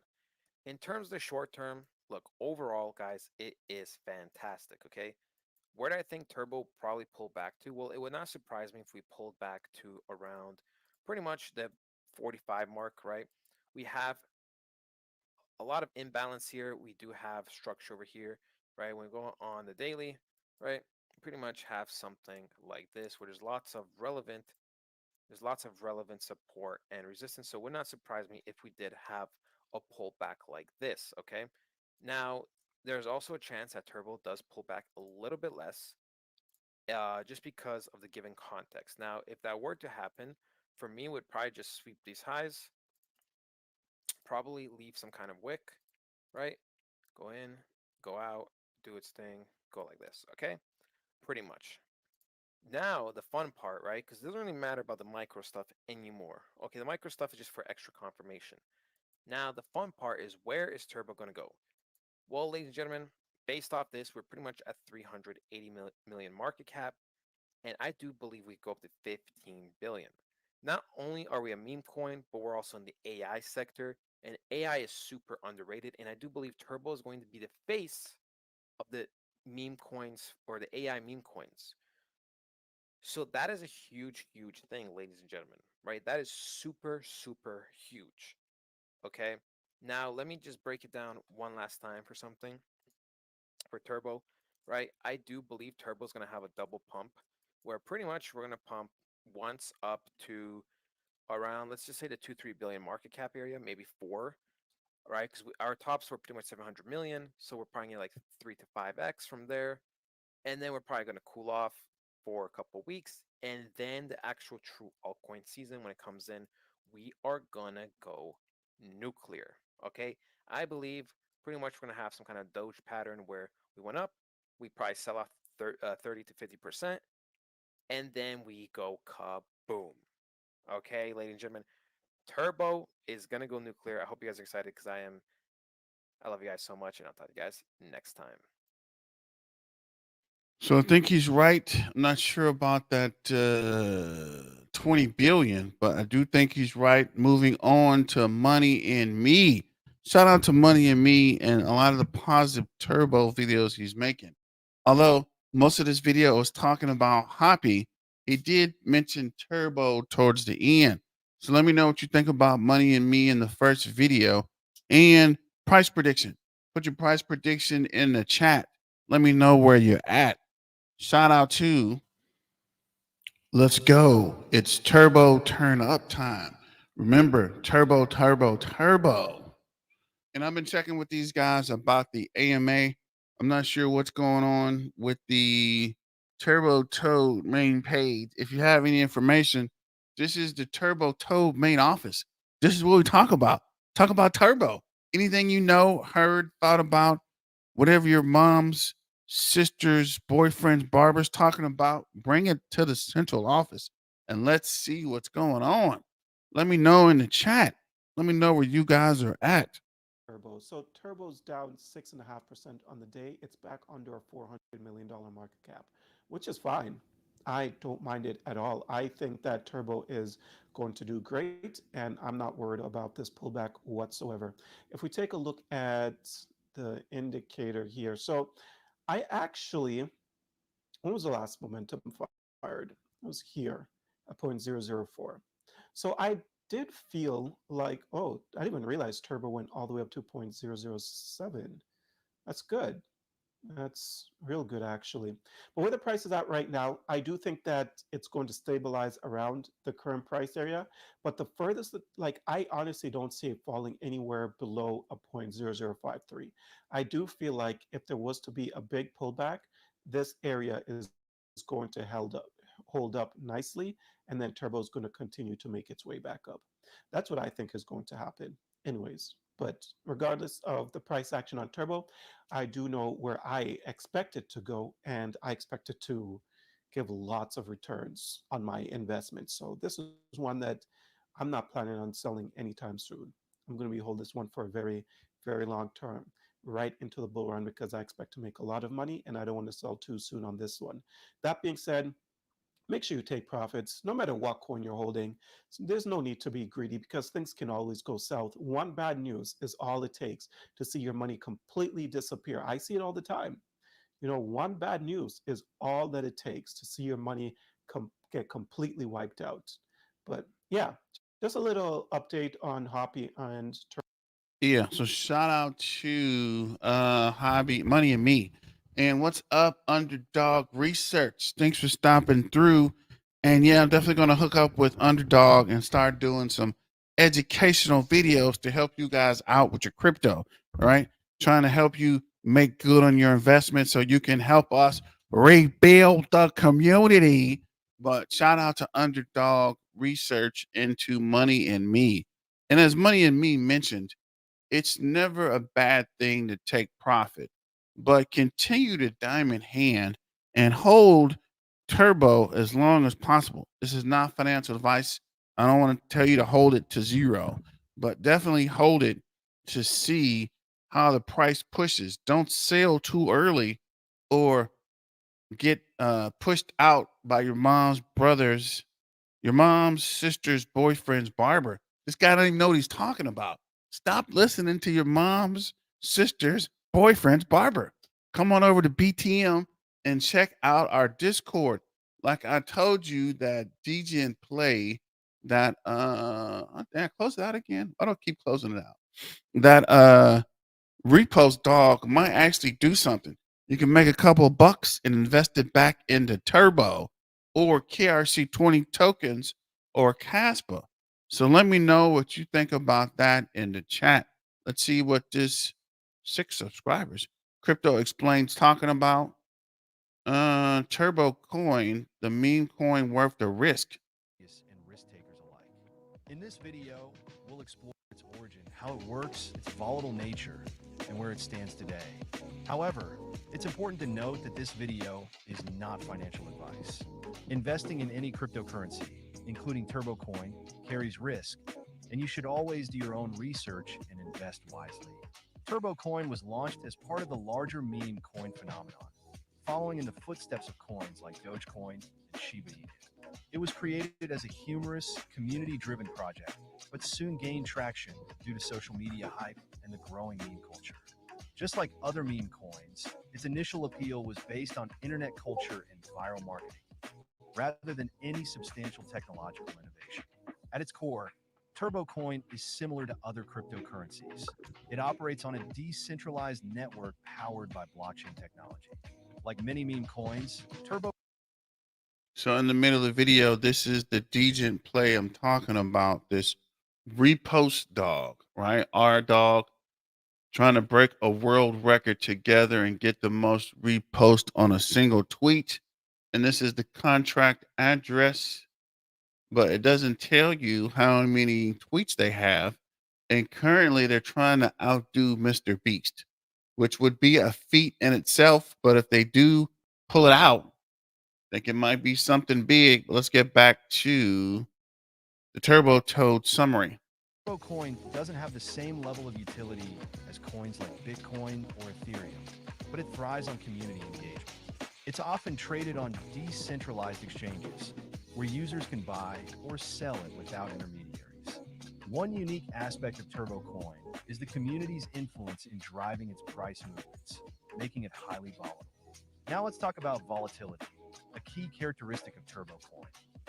in terms of the short term, look, overall, guys, it is fantastic. Okay. Where do I think Turbo probably pull back to? Well, it would not surprise me if we pulled back to around pretty much the 45 mark, right? We have a lot of imbalance here. We do have structure over here, right? When we go on the daily, right? Pretty much have something like this where there's lots of relevant support and resistance. So it would not surprise me if we did have a pullback like this, okay? Now, there's also a chance that Turbo does pull back a little bit less, just because of the given context. Now, if that were to happen, for me, would probably just sweep these highs, probably leave some kind of wick, right? Go in, go out, do its thing, go like this, okay? Pretty much. Now, the fun part, right? Because it doesn't really matter about the micro stuff anymore. Okay, the micro stuff is just for extra confirmation. Now, the fun part is where is Turbo going to go? Well, ladies and gentlemen, based off this, we're pretty much at 380 million market cap, and I do believe we go up to 15 billion. Not only are we a meme coin, but we're also in the AI sector, and AI is super underrated. And I do believe Turbo is going to be the face of the meme coins or the AI meme coins. So that is a huge, huge thing, ladies and gentlemen, right? That is super, super huge. Okay. Now, let me just break it down one last time for something for Turbo, right? I do believe Turbo is going to have a double pump where pretty much we're going to pump once up to around, let's just say the 2-3 billion market cap area, maybe four, right? Because our tops were pretty much 700 million. So we're probably like 3 to 5x from there. And then we're probably going to cool off for a couple weeks. And then the actual true altcoin season, when it comes in, we are going to go nuclear. Okay. I believe pretty much we're going to have some kind of Doge pattern where we went up, we probably sell off 30 to 50%, and then we go kaboom. Okay, ladies and gentlemen, Turbo is going to go nuclear. I hope you guys are excited because I am I love you guys so much, and I'll talk to you guys next time. So I think he's right. I'm not sure about that 20 billion, but I do think he's right. Moving on to Money in Me. Shout out to Money in Me and a lot of the positive turbo videos he's making. Although most of this video was talking about Hoppy, he did mention turbo towards the end. So let me know what you think about Money in Me in the first video and price prediction. Put your price prediction in the chat. Let me know where you're at. Shout out to Let's Go. It's turbo turn up time. Remember, turbo, turbo, turbo. And I've been checking with these guys about the AMA. I'm not sure what's going on with the Turbo Toad main page. If you have any information, this is the Turbo Toad main office. This is what we talk about. Talk about turbo. Anything you know, heard, thought about, whatever your mom's, sister's, boyfriend's, barber's talking about, bring it to the central office and let's see what's going on. Let me know in the chat. Let me know where you guys are at. Turbo. So Turbo's down 6.5% on the day. It's back under a $400 million market cap, which is fine. I don't mind it at all. I think that Turbo is going to do great, and I'm not worried about this pullback whatsoever. If we take a look at the indicator here, so I actually, when was the last momentum fired? It was here at 0.004. So I did feel like, oh, I didn't even realize Turbo went all the way up to 0.007. That's good. That's real good, actually. But where the price is at right now, I do think that it's going to stabilize around the current price area. But the furthest, like, I honestly don't see it falling anywhere below a 0.0053. I do feel like if there was to be a big pullback, this area is going to hold up nicely, and then Turbo is going to continue to make its way back up. That's what I think is going to happen, anyways. But regardless of the price action on Turbo, I do know where I expect it to go, and I expect it to give lots of returns on my investment. So this is one that I'm not planning on selling anytime soon. I'm going to be holding this one for a very, very long term, right into the bull run, because I expect to make a lot of money, and I don't want to sell too soon on this one. That being said, make sure you take profits no matter what coin you're holding. So there's no need to be greedy because things can always go south. One bad news is all it takes to see your money completely disappear. I see it all the time. One bad news is all that it takes to see your money get completely wiped out. But yeah, just a little update on Hoppy and Yeah, so shout out to Hobby Money and Me. And what's up, Underdog Research? Thanks for stopping through. And yeah, I'm definitely gonna hook up with Underdog and start doing some educational videos to help you guys out with your crypto, right? Trying to help you make good on your investment so you can help us rebuild the community. But shout out to Underdog Research into Money and Me. And as Money and Me mentioned, it's never a bad thing to take profit, but continue to diamond hand and hold turbo as long as possible. This is not financial advice. I don't want to tell you to hold it to zero, but definitely hold it to see how the price pushes. Don't sell too early or get pushed out by your mom's sister's boyfriend's barber. This guy don't even know what he's talking about. Stop listening to your mom's sister's boyfriend's barber. Come on over to BTM and check out our Discord. Like I told you that DJ and Play that did I close it out again? I don't keep closing it out. That repost dog might actually do something. You can make a couple bucks and invest it back into Turbo or KRC20 tokens or Kaspa. So let me know what you think about that in the chat. Let's see what this 6 subscribers crypto explains talking about. Turbo coin, the meme coin worth the risk. And risk takers alike. In this video, we'll explore its origin, how it works, its volatile nature, and where it stands today. However, it's important to note that this video is not financial advice. Investing in any cryptocurrency, including Turbo Coin, carries risk, and you should always do your own research and invest wisely. Turbo Coin was launched as part of the larger meme coin phenomenon, following in the footsteps of coins like Dogecoin and Shiba Inu. It was created as a humorous, community-driven project, but soon gained traction due to social media hype and the growing meme culture. Just like other meme coins, its initial appeal was based on internet culture and viral marketing, rather than any substantial technological innovation. At its core, Turbo Coin is similar to other cryptocurrencies. It operates on a decentralized network powered by blockchain technology. Like many meme coins, Turbo So in the middle of the video, this is the degent play I'm talking about. This repost dog, right? Our dog trying to break a world record together and get the most repost on a single tweet. And this is the contract address, but it doesn't tell you how many tweets they have. And currently they're trying to outdo Mr. Beast, which would be a feat in itself. But if they do pull it out, I think it might be something big. Let's get back to the Turbo Toad summary. Coin doesn't have the same level of utility as coins like Bitcoin or Ethereum, but it thrives on community engagement. It's often traded on decentralized exchanges where users can buy or sell it without intermediaries. One unique aspect of Turbo Coin is the community's influence in driving its price movements, making it highly volatile. Now let's talk about volatility, a key characteristic of Turbo Coin.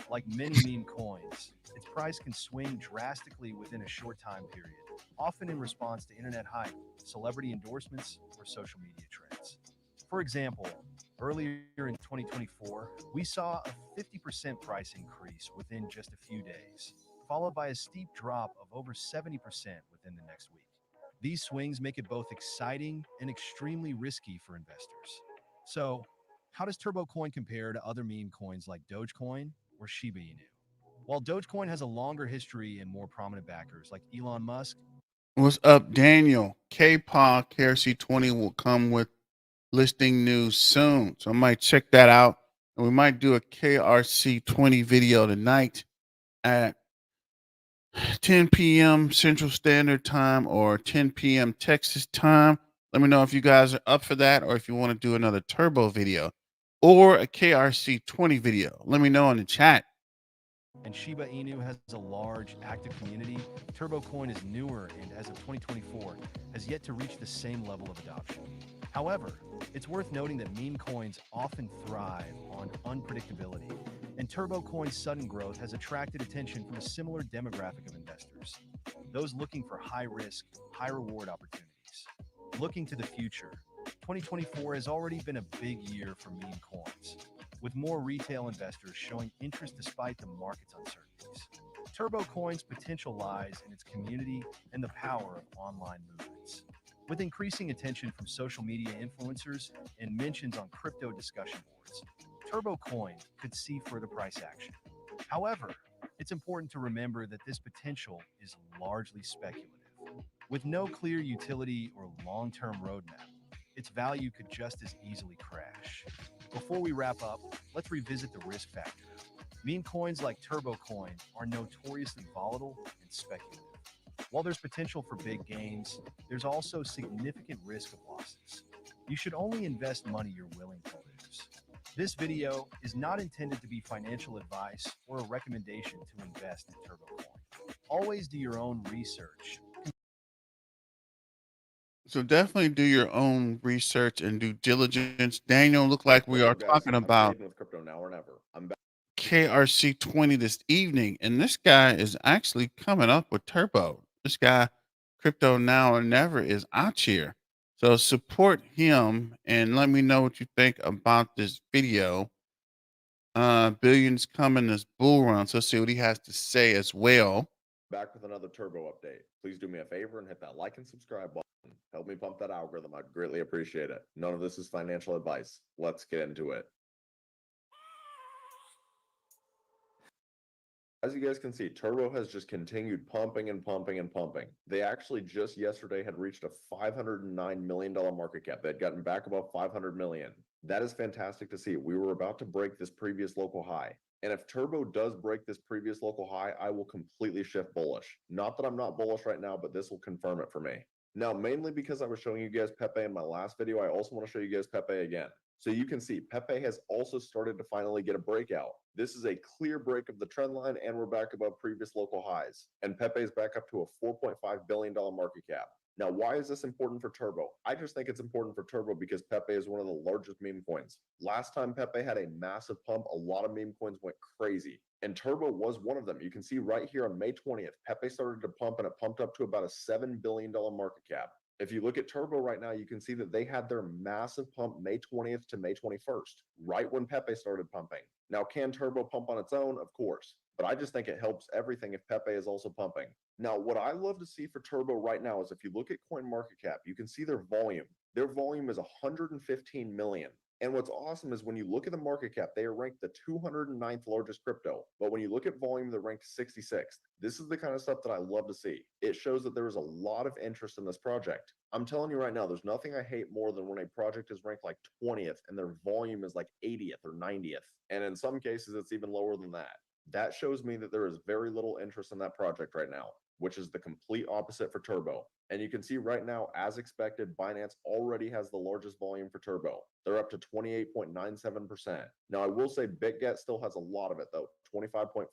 Like many meme coins, its price can swing drastically within a short time period, often in response to internet hype, celebrity endorsements, or social media trends. For example, earlier in 2024, we saw a 50% price increase within just a few days, followed by a steep drop of over 70% within the next week. These swings make it both exciting and extremely risky for investors. So, how does Turbo Coin compare to other meme coins like Dogecoin or Shiba Inu? While Dogecoin has a longer history and more prominent backers like Elon Musk, What's up, Daniel? KPA KRC20 will come with listing news soon. So I might check that out. And we might do a KRC20 video tonight at 10 p.m. Central Standard Time or 10 p.m. Texas time. Let me know if you guys are up for that or if you want to do another turbo video or a KRC20 video. Let me know in the chat. and Shiba Inu has a large active community, Turbo Coin is newer and, as of 2024, has yet to reach the same level of adoption. However, it's worth noting that meme coins often thrive on unpredictability, and Turbo Coin's sudden growth has attracted attention from a similar demographic of investors, those looking for high-risk, high-reward opportunities. Looking to the future, 2024 has already been a big year for meme coins, with more retail investors showing interest despite the market's uncertainties. Turbo Coin's potential lies in its community and the power of online movements. With increasing attention from social media influencers and mentions on crypto discussion boards, Turbo Coin could see further price action. However, it's important to remember that this potential is largely speculative. With no clear utility or long-term roadmap, its value could just as easily crash. Before we wrap up, let's revisit the risk factor. Meme coins like Turbo Coin are notoriously volatile and speculative. While there's potential for big gains, there's also significant risk of losses. You should only invest money you're willing to lose. This video is not intended to be financial advice or a recommendation to invest in Turbo Coin. Always do your own research. So definitely do your own research and due diligence. Daniel, look like we are talking about with crypto now or never. I'm back. KRC20 this evening, and this guy is actually coming up with turbo. This guy, Crypto Now or Never, is out here. So support him and let me know what you think about this video. Billions coming this bull run. So let's see what he has to say as well. Back with another turbo update. Please do me a favor and hit that like and subscribe button. Help me pump that algorithm. I'd greatly appreciate it. None of this is financial advice. Let's get into it. As you guys can see, Turbo has just continued pumping and pumping and pumping. They actually just yesterday had reached a $509 million market cap. They'd gotten back above 500 million. That is fantastic to see. We were about to break this previous local high. And if Turbo does break this previous local high, I will completely shift bullish. Not that I'm not bullish right now, but this will confirm it for me. Now, mainly because I was showing you guys Pepe in my last video, I also want to show you guys Pepe again. So you can see Pepe has also started to finally get a breakout. This is a clear break of the trend line, and we're back above previous local highs. And Pepe is back up to a $4.5 billion market cap. Now, why is this important for Turbo? I just think it's important for Turbo because Pepe is one of the largest meme coins. Last time Pepe had a massive pump, a lot of meme coins went crazy. And Turbo was one of them. You can see right here on May 20th, Pepe started to pump and it pumped up to about a $7 billion market cap. If you look at Turbo right now, you can see that they had their massive pump May 20th to May 21st, right when Pepe started pumping. Now, can Turbo pump on its own? Of course. But I just think it helps everything if Pepe is also pumping. Now, what I love to see for Turbo right now is if you look at CoinMarketCap, you can see their volume. Their volume is 115 million. And what's awesome is when you look at the market cap, they are ranked the 209th largest crypto. But when you look at volume, they're ranked 66th. This is the kind of stuff that I love to see. It shows that there is a lot of interest in this project. I'm telling you right now, there's nothing I hate more than when a project is ranked like 20th and their volume is like 80th or 90th. And in some cases, it's even lower than that. That shows me that there is very little interest in that project right now, which is the complete opposite for Turbo. And you can see right now, as expected, Binance already has the largest volume for Turbo. They're up to 28.97%. Now, I will say BitGet still has a lot of it, though, 25.5%.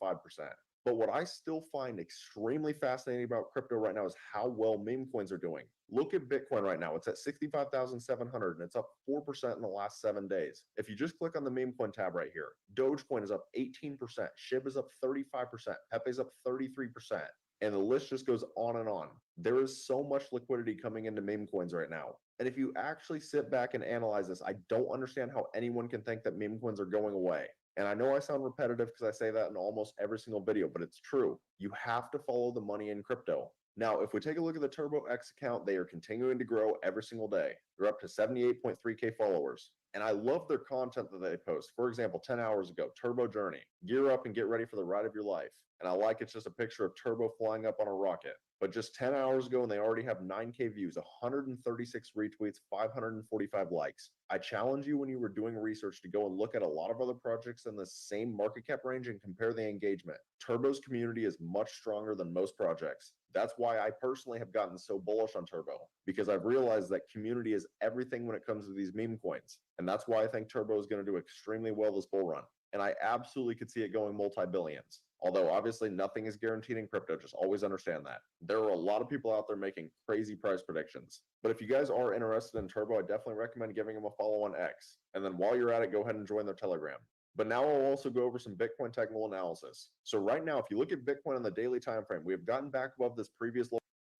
But what I still find extremely fascinating about crypto right now is how well meme coins are doing. Look at Bitcoin right now. It's at 65,700 and it's up 4% in the last 7 days. If you just click on the meme coin tab right here, Dogecoin is up 18%, SHIB is up 35%, Pepe is up 33%. And the list just goes on and on. There is so much liquidity coming into meme coins right now. And if you actually sit back and analyze this, I don't understand how anyone can think that meme coins are going away. And I know I sound repetitive because I say that in almost every single video, but it's true. You have to follow the money in crypto. Now, if we take a look at the Turbo X account, they are continuing to grow every single day. They're up to 78.3K followers. And I love their content that they post. For example, 10 hours ago, Turbo Journey. Gear up and get ready for the ride of your life. And I like it's just a picture of Turbo flying up on a rocket. But just 10 hours ago, and they already have 9K views, 136 retweets, 545 likes. I challenge you when you were doing research to go and look at a lot of other projects in the same market cap range and compare the engagement. Turbo's community is much stronger than most projects. That's why I personally have gotten so bullish on Turbo, because I've realized that community is everything when it comes to these meme coins. And that's why I think Turbo is going to do extremely well this bull run. And I absolutely could see it going multi-billions. Although obviously nothing is guaranteed in crypto, just always understand that. There are a lot of people out there making crazy price predictions. But if you guys are interested in Turbo, I definitely recommend giving them a follow on X. And then while you're at it, go ahead and join their Telegram. But now I'll also go over some Bitcoin technical analysis. So right now, if you look at Bitcoin on the daily time frame, we have gotten back above this previous low.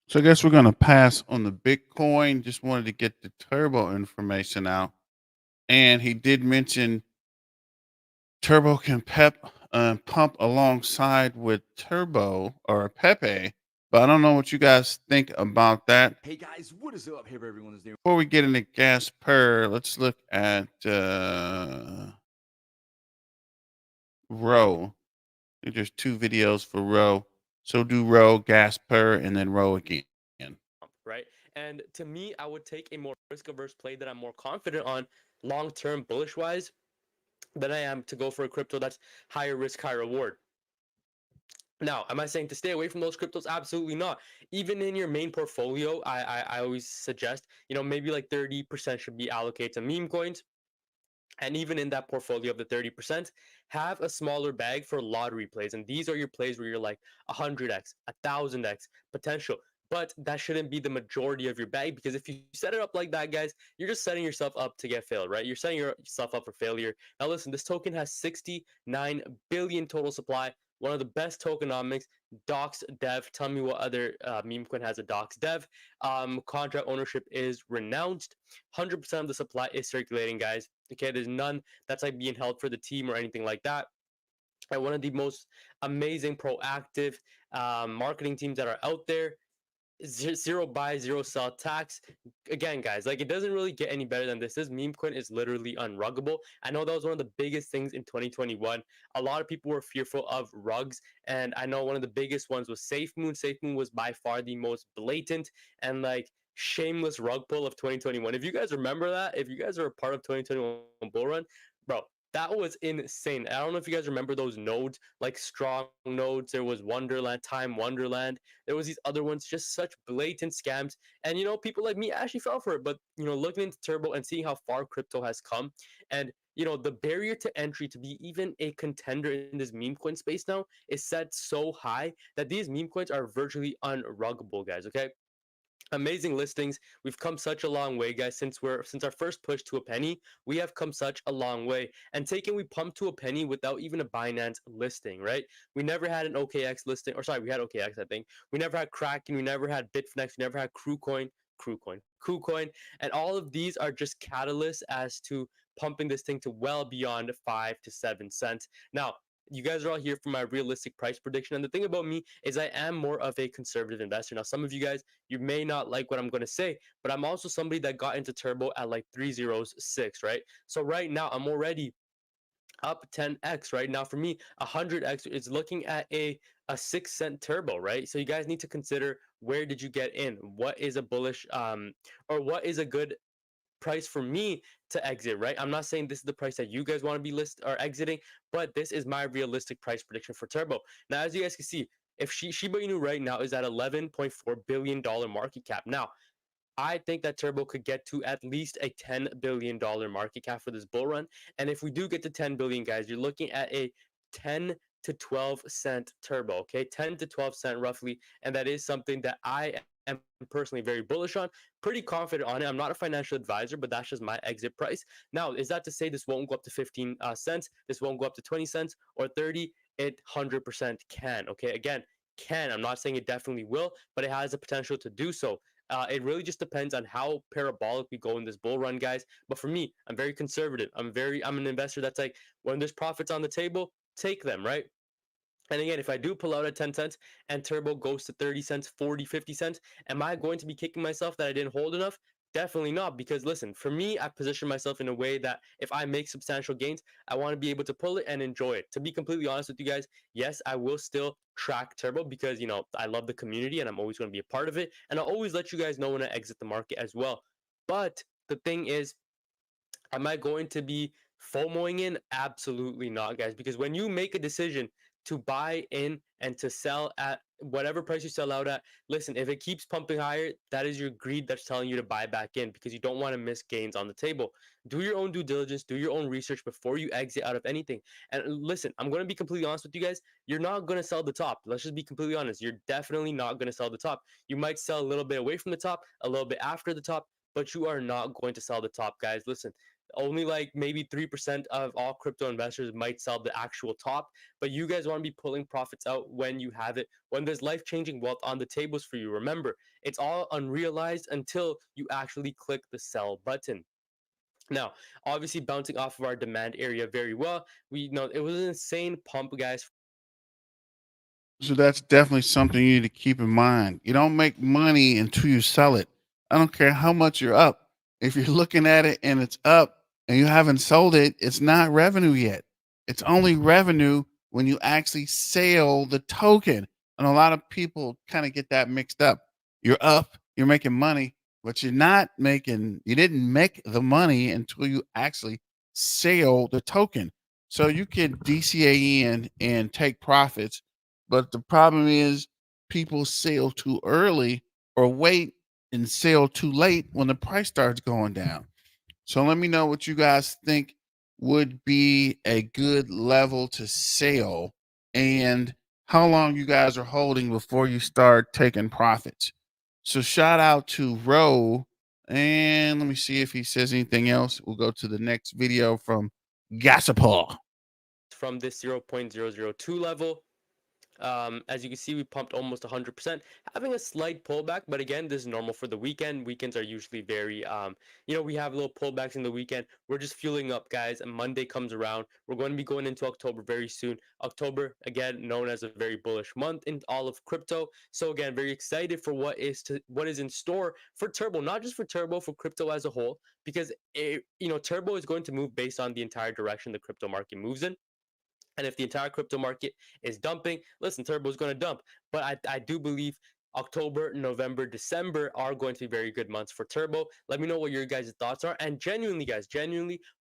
So I guess we're going to pass on the Bitcoin. Just wanted to get the Turbo information out. And he did mention Turbo can pump alongside with Turbo or Pepe, but I don't know what you guys think about that. Hey guys, what is up? Hey everyone, is there. Before we get into gas per, let's look at row. There's two videos for row. So do row, gas per, and then row again. Right. And to me, I would take a more risk averse play that I'm more confident on long term bullish wise than I am to go for a crypto that's higher risk, higher reward. Now, am I saying to stay away from those cryptos? Absolutely not. Even in your main portfolio, I always suggest, maybe like 30% should be allocated to meme coins. And even in that portfolio of the 30%, have a smaller bag for lottery plays. And these are your plays where you're like 100x, 1000x potential. But that shouldn't be the majority of your bag, because if you set it up like that, guys, you're just setting yourself up to get failed, right? You're setting yourself up for failure. Now, listen, this token has 69 billion total supply, one of the best tokenomics, docs dev. Tell me what other meme coin has a docs dev. Contract ownership is renounced. 100% of the supply is circulating, guys. Okay, there's none that's like being held for the team or anything like that. And one of the most amazing proactive marketing teams that are out there. Zero buy, zero sell tax. Again, guys, like it doesn't really get any better than this. This meme coin is literally unruggable. I know that was one of the biggest things in 2021. A lot of people were fearful of rugs, and I know one of the biggest ones was SafeMoon. SafeMoon was by far the most blatant and like shameless rug pull of 2021. If you guys remember that, if you guys are a part of 2021 bull run, bro, That was insane. I don't know if you guys remember those nodes, like strong nodes. There was Wonderland, Time Wonderland. There was these other ones, just such blatant scams. And people like me actually fell for it. But looking into Turbo and seeing how far crypto has come, and the barrier to entry to be even a contender in this meme coin space now is set so high that these meme coins are virtually unruggable, guys. Okay, amazing listings. We've come such a long way, guys. Since our first push to a penny, we have come such a long way. And we pumped to a penny without even a Binance listing, right? We never had an OKX listing, or sorry, we had OKX, I think. We never had Kraken, we never had Bitfinex, we never had KuCoin, and all of these are just catalysts as to pumping this thing to well beyond 5 to 7 cents. Now, you guys are all here for my realistic price prediction. And the thing about me is I am more of a conservative investor. Now, some of you guys, you may not like what I'm going to say, but I'm also somebody that got into Turbo at like 306, right? So right now, I'm already up 10x. Right now, for me, 100x is looking at a 6 cent turbo, right? So you guys need to consider, where did you get in? What is a bullish or what is a good price for me to exit, right? I'm not saying this is the price that you guys want to be list or exiting, but this is my realistic price prediction for Turbo. Now, as you guys can see, if Shiba Inu right now is at $11.4 billion market cap. Now, I think that Turbo could get to at least a $10 billion market cap for this bull run. And if we do get to 10 billion, guys, you're looking at a 10 to 12 cent Turbo, okay? 10 to 12 cent roughly. And that is something that I am personally very bullish on, pretty confident on it. I'm not a financial advisor, but that's just my exit price. Now, is that to say this won't go up to 15 cents? This won't go up to 20 cents or 30? It 100% can, okay? Again, can. I'm not saying it definitely will, but it has the potential to do so. It really just depends on how parabolic we go in this bull run, guys. But for me, I'm very conservative. I'm an investor that's like, when there's profits on the table, take them, right? And again, if I do pull out at 10 cents and Turbo goes to 30 cents, 40, 50 cents, am I going to be kicking myself that I didn't hold enough? Definitely not, because listen, for me, I position myself in a way that if I make substantial gains, I want to be able to pull it and enjoy it. To be completely honest with you guys, yes, I will still track Turbo because, I love the community and I'm always going to be a part of it. And I'll always let you guys know when I exit the market as well. But the thing is, am I going to be FOMOing in? Absolutely not, guys. Because when you make a decision to buy in and to sell at whatever price you sell out at, listen, if it keeps pumping higher, that is your greed that's telling you to buy back in, because you don't want to miss gains on the table. Do your own due diligence, do your own research before you exit out of anything. And listen, I'm going to be completely honest with you guys. You're not going to sell the top. Let's just be completely honest. You're definitely not going to sell the top. You might sell a little bit away from the top, a little bit after the top, but you are not going to sell the top, guys. Listen, only like maybe 3% of all crypto investors might sell the actual top, but you guys want to be pulling profits out when you have it, when there's life-changing wealth on the tables for you. Remember, it's all unrealized until you actually click the sell button. Now, obviously bouncing off of our demand area very well, we know it was an insane pump, guys. So that's definitely something you need to keep in mind. You don't make money until you sell it. I don't care how much you're up. If you're looking at it and it's up and you haven't sold it, it's not revenue yet. It's only revenue when you actually sell the token. And a lot of people kind of get that mixed up. You're up, you're making money, but you didn't make the money until you actually sell the token. So you can DCA in and take profits, but the problem is people sell too early or wait and sell too late when the price starts going down. So let me know what you guys think would be a good level to sell and how long you guys are holding before you start taking profits. So shout out to Ro. And let me see if he says anything else. We'll go to the next video from Gasapol. From this 0.002 level, as you can see, we pumped almost 100%, having a slight pullback, but again, this is normal for the weekend. Weekends are usually very, we have little pullbacks in the weekend. We're just fueling up, guys, and Monday comes around. We're going to be going into October very soon. October, again, known as a very bullish month in all of crypto. So again, very excited for what is in store for Turbo, not just for Turbo, for crypto as a whole, because Turbo is going to move based on the entire direction the crypto market moves in. And if the entire crypto market is dumping, listen, Turbo is going to dump. But I do believe October, November, December are going to be very good months for Turbo. Let me know what your guys' thoughts are. And genuinely, guys,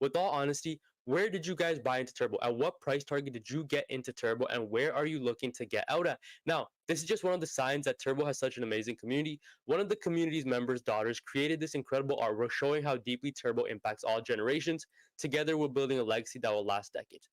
with all honesty, Where did you guys buy into Turbo? At what price target did you get into Turbo? And where are you looking to get out at? Now, this is just one of the signs that Turbo has such an amazing community. One of the community's members' daughters created this incredible artwork showing how deeply Turbo impacts all generations. Together, we're building a legacy that will last decades.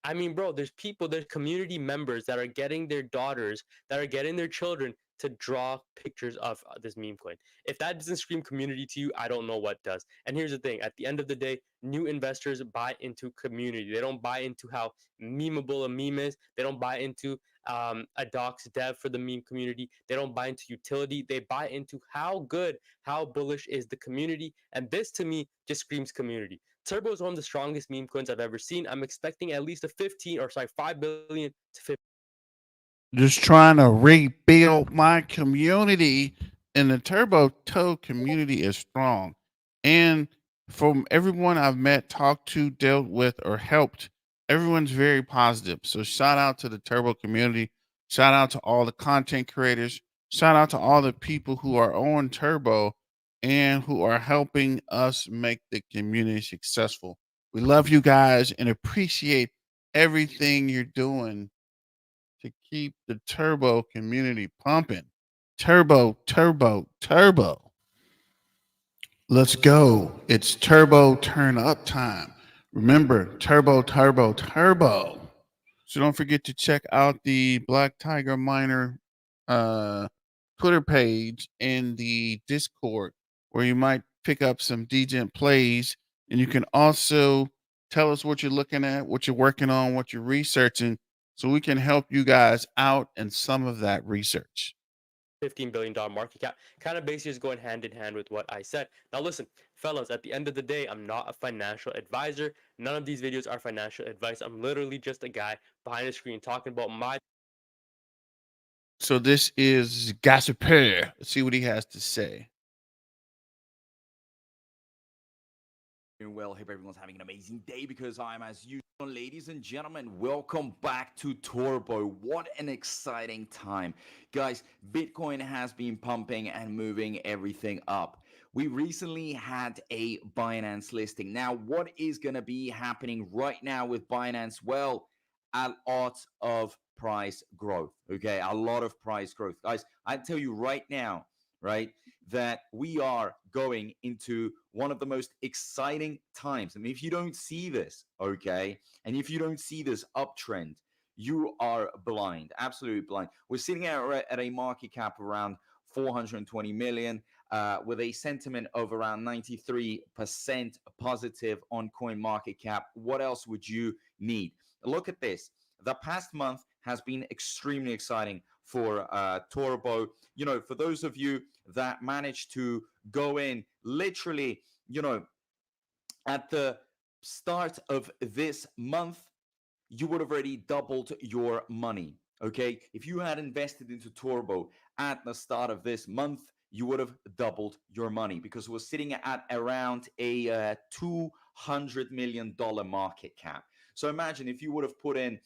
I mean, bro, there's people, there's community members that are getting their daughters, that are getting their children to draw pictures of this meme coin. If that doesn't scream community to you, I don't know what does. And here's the thing, at the end of the day, new investors buy into community. They don't buy into how memeable a meme is. They don't buy into a docs dev for the meme community. They don't buy into utility. They buy into how good, how bullish is the community. And this to me just screams community. Turbo is one of the strongest meme coins I've ever seen. I'm expecting at least a 5 billion to 50. Just trying to rebuild my community, and the Turbo Toe community is strong. And from everyone I've met, talked to, dealt with, or helped, everyone's very positive. So shout out to the Turbo community. Shout out to all the content creators. Shout out to all the people who are on Turbo and who are helping us make the community successful. We love you guys and appreciate everything you're doing to keep the Turbo community pumping. Turbo, turbo, turbo. Let's go. It's turbo turn up time. Remember, turbo, turbo, turbo. So don't forget to check out the Black Tiger Miner uh, Twitter page and the Discord, where you might pick up some decent plays. And you can also tell us what you're looking at, what you're working on, what you're researching, so we can help you guys out in some of that research. $15 billion market cap, kind of basically is going hand in hand with what I said. Now, listen, fellas, at the end of the day, I'm not a financial advisor. None of these videos are financial advice. I'm literally just a guy behind the screen talking about my. So this is Gasper. Let's see what he has to say. Doing well. Hope everyone's having an amazing day because I'm as usual. Ladies and gentlemen, welcome back to Turbo. What an exciting time. Guys, Bitcoin has been pumping and moving everything up. We recently had a Binance listing. Now, what is going to be happening right now with Binance? Well, a lot of price growth. Okay, a lot of price growth. Guys, I tell you right now, right, that we are going into one of the most exciting times. I mean, if you don't see this, okay, and if you don't see this uptrend, you are blind, absolutely blind. We're sitting at a market cap around 420 million, with a sentiment of around 93% positive on coin market cap. What else would you need? Look at this. The past month has been extremely exciting for Turbo. You know, for those of you that managed to go in literally, you know, at the start of this month, you would have already doubled your money. Okay. If you had invested into Turbo at the start of this month, you would have doubled your money because we're sitting at around a $200 million market cap. So imagine if you would have put in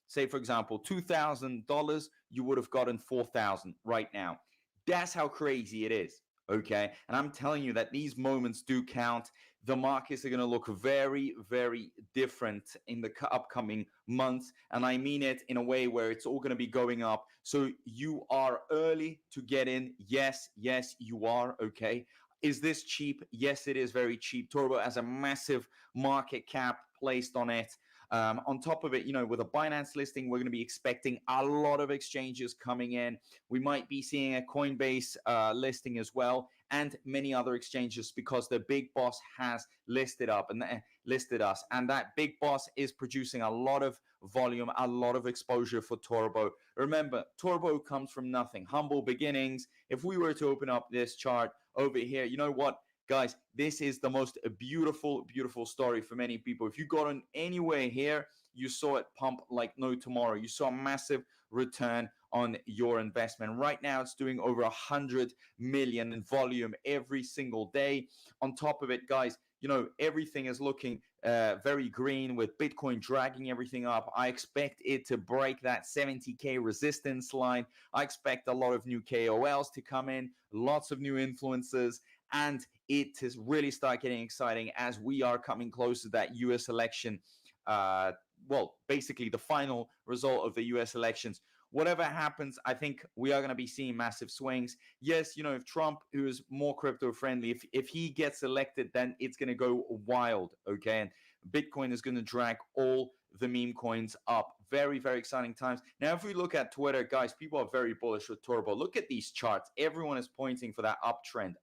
say for example, $2,000, you would have gotten 4,000 right now. That's how crazy it is. Okay. And I'm telling you that these moments do count. The markets are going to look very, very different in the upcoming months. And I mean it in a way where it's all going to be going up. So you are early to get in. Yes, you are. Okay. Is this cheap? Yes, it is very cheap. Turbo has a massive market cap placed on it. On top of it, you know, with a Binance listing, we're going to be expecting a lot of exchanges coming in. We might be seeing a Coinbase listing as well, and many other exchanges because the big boss has listed us, and that big boss is producing a lot of volume, a lot of exposure for Turbo. Remember, Turbo comes from nothing, humble beginnings. If we were to open up this chart over here, you know what? Guys, this is the most beautiful, beautiful story for many people. If you got on anywhere here, you saw it pump like no tomorrow. You saw a massive return on your investment. Right now, it's doing over 100 million in volume every single day. On top of it, guys, you know, everything is looking very green with Bitcoin dragging everything up. I expect it to break that 70K resistance line. I expect a lot of new KOLs to come in, lots of new influencers, and it has really started getting exciting as we are coming close to that US election. Well, basically the final result of the US elections. Whatever happens, I think we are going to be seeing massive swings. Yes, if Trump, who is more crypto friendly, if he gets elected, then it's going to go wild, okay? And Bitcoin is going to drag all the meme coins up. Very, very exciting times. Now, if we look at Twitter, guys, people are very bullish with Turbo. Look at these charts. Everyone is pointing for that uptrend.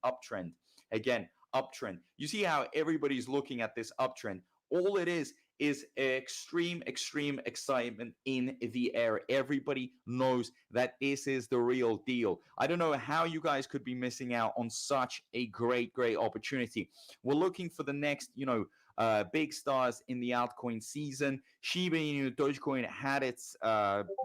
Again, uptrend. You see how everybody's looking at this uptrend. All it is extreme excitement in the air. Everybody knows that this is the real deal. I don't know how you guys could be missing out on such a great opportunity. We're looking for the next, big stars in the altcoin season. Shiba Inu, Dogecoin had its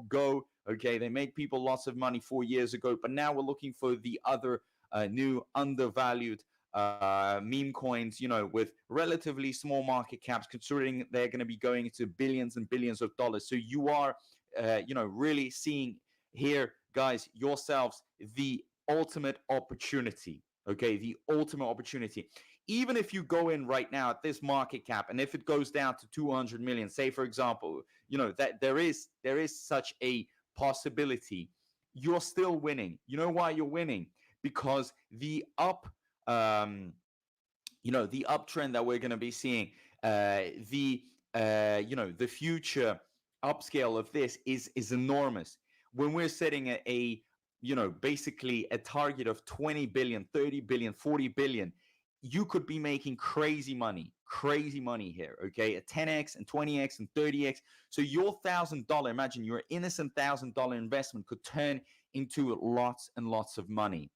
go. Okay, they made people lots of money 4 years ago, but now we're looking for the other new undervalued meme coins, with relatively small market caps, considering they're going to be going into billions and billions of dollars. So you are, really seeing here, guys, yourselves the ultimate opportunity. Okay, the ultimate opportunity. Even if you go in right now at this market cap, and if it goes down to 200 million, say for example, that there is such a possibility, you're still winning. You know why you're winning? Because the the uptrend that we're going to be seeing, the future upscale of this is enormous. When we're setting a basically a target of 20 billion, 30 billion, 40 billion, you could be making crazy money here. Okay, a 10x and 20x and 30x. So your $1,000, imagine your innocent $1,000 investment could turn into lots and lots of money.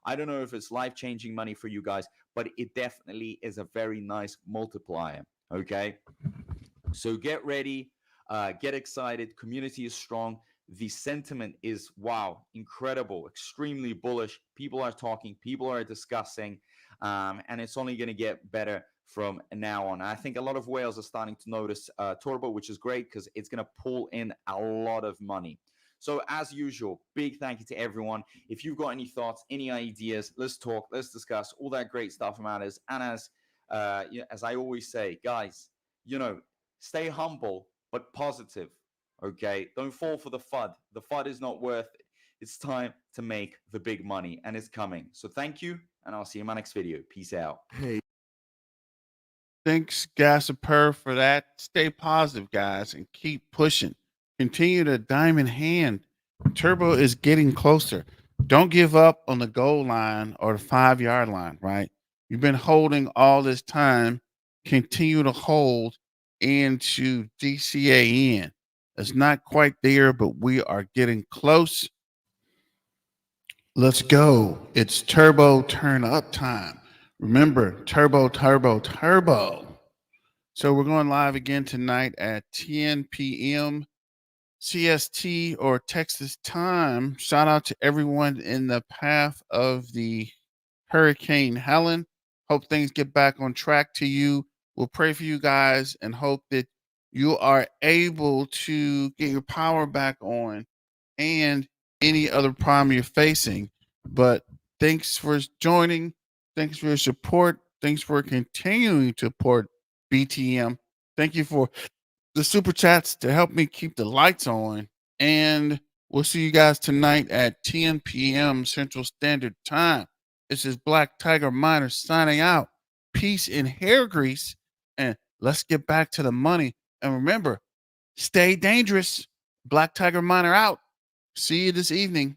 I don't know if it's life-changing money for you guys, but it definitely is a very nice multiplier. Okay, so get ready, get excited. Community is strong. The sentiment is, wow, incredible, extremely bullish. People are talking, people are discussing, and it's only going to get better from now on. I think a lot of whales are starting to notice Turbo, which is great because it's going to pull in a lot of money. So as usual, big thank you to everyone. If you've got any thoughts, any ideas, let's talk, let's discuss. All that great stuff matters. And as I always say, guys, stay humble but positive. Okay, don't fall for the FUD. The FUD is not worth it. It's time to make the big money, and it's coming. So thank you, and I'll see you in my next video. Peace out. Hey, thanks, Gasper, for that. Stay positive, guys, and keep pushing. Continue to diamond hand. Turbo is getting closer. Don't give up on the goal line or the 5 yard line, right? You've been holding all this time. Continue to hold into DCAN. It's not quite there, but we are getting close. Let's go. It's turbo turn up time. Remember, turbo, turbo, turbo. So we're going live again tonight at 10 p.m. CST or Texas time. Shout out to everyone in the path of the Hurricane Helen. Hope things get back on track to you. We'll pray for you guys and hope that you are able to get your power back on and any other problem you're facing. But thanks for joining. Thanks for your support. Thanks for continuing to support BTM. Thank you for the super chats to help me keep the lights on. And we'll see you guys tonight at 10 p.m. Central Standard Time. This is Black Tiger Miner signing out. Peace and hair grease. And let's get back to the money. And remember, stay dangerous. Black Tiger Miner out. See you this evening.